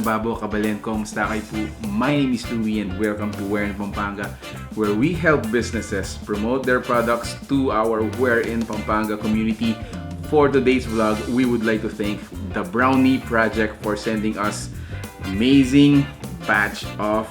Kababo, Kabalen, kumusta kayo po? My name is Chewy and welcome to Where in Pampanga, where we help businesses promote their products to our Where in Pampanga community. For today's vlog, we would like to thank the Brownie Project for sending us amazing batch of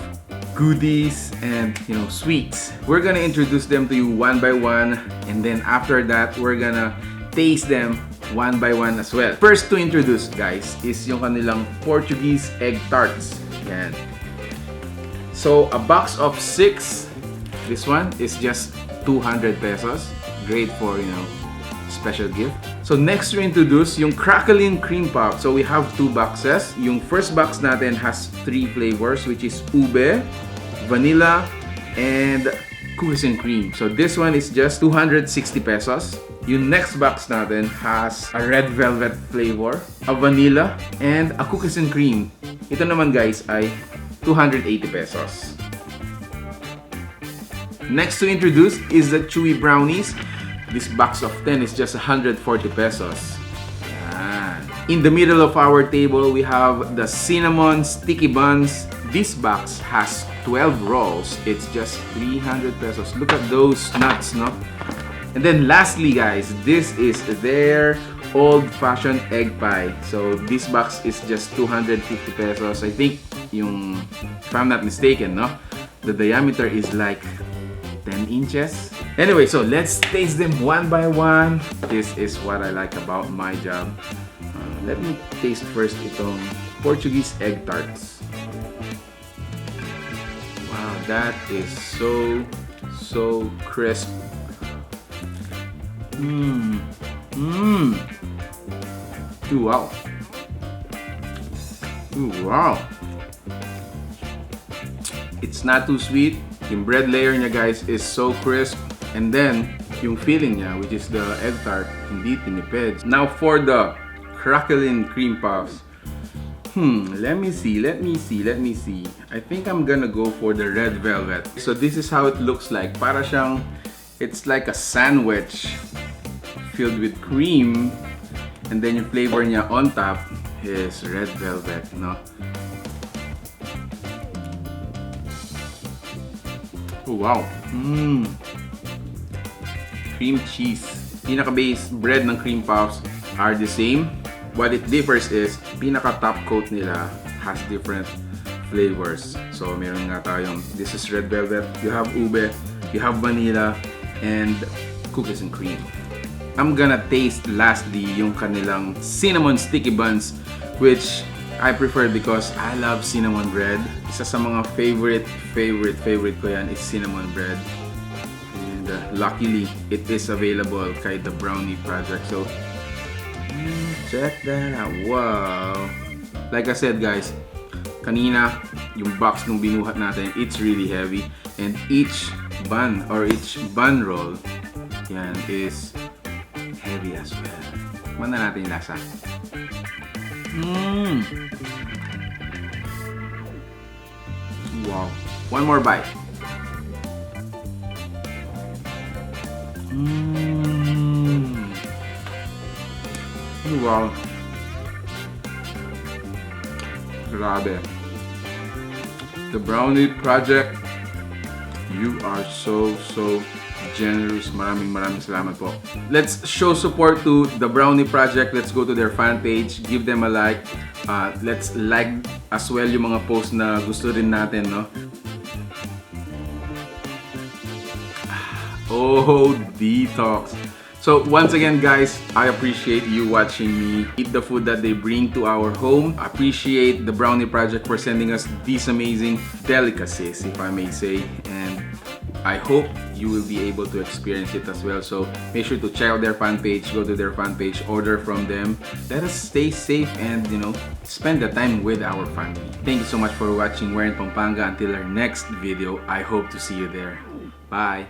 goodies and sweets. We're gonna introduce them to you one by one, and then after that, we're gonna taste them one by one as well. First to introduce, guys, is yung kanilang Portuguese egg tarts. Yan. So, a box of 6. This one is just 200 pesos. Great for, special gift. So, next to introduce yung Craquelin cream puff. So, we have 2 boxes. Yung first box natin has 3 flavors, which is ube, vanilla, and cookies and cream. So, this one is just 260 pesos. Yung next box natin has a red velvet flavor, a vanilla, and a cookies and cream. Ito naman, guys, ay 280 pesos. Next to introduce is the Chewy Brownies. This box of 10 is just 140 pesos. Yan. In the middle of our table, we have the cinnamon sticky buns. This box has 12 rolls. It's just 300 pesos. Look at those nuts, no? And then lastly, guys, this is their old-fashioned egg pie. So this box is just 250 pesos. I think if I'm not mistaken, no? The diameter is like 10 inches. Anyway, so let's taste them one by one. This is what I like about my job. Let me taste first itong Portuguese egg tarts. Wow, that is so crisp. Ooh, wow. Ooh, wow. It's not too sweet. Yung bread layer niya, guys, is so crisp. And then, yung filling niya, which is the egg tart, hindi tinipid. Now for the Craquelin cream puffs. Let me see. I think I'm gonna go for the red velvet. So this is how it looks like. Para siyang, it's like a sandwich filled with cream, and then yung flavor niya on top is red velvet, no? Oh, wow. Cream cheese. Pinaka-base bread ng cream puffs are the same. What it differs is, pinaka-top coat nila has different flavors. So, meron nga tayong, this is red velvet, you have ube, you have vanilla, and cookies and cream. I'm gonna taste lastly yung kanilang cinnamon sticky buns, which I prefer because I love cinnamon bread. Isa sa mga favorite ko yan is cinnamon bread. And luckily, it is available kay the Brownie Project. So, check that out. Wow! Like I said, guys, kanina, yung box nung binuhat natin, it's really heavy. And each bun or each bun roll, yan, is heavy as well. Muna natin yung lasa. Wow. One more bite. Wow. Grabe. The Brownie Project, you are so generous. Maraming salamat po. Let's show support to the Brownie Project. Let's go to their fan page. Give them a like. Let's like as well yung mga posts na gusto rin natin, no? Oh, detox. So once again, guys, I appreciate you watching me eat the food that they bring to our home. I appreciate the Brownie Project for sending us these amazing delicacies, if I may say. And I hope you will be able to experience it as well. So make sure to check out their fan page, go to their fan page, order from them. Let us stay safe and, spend the time with our family. Thank you so much for watching Where in Pampanga. Until our next video, I hope to see you there. Bye!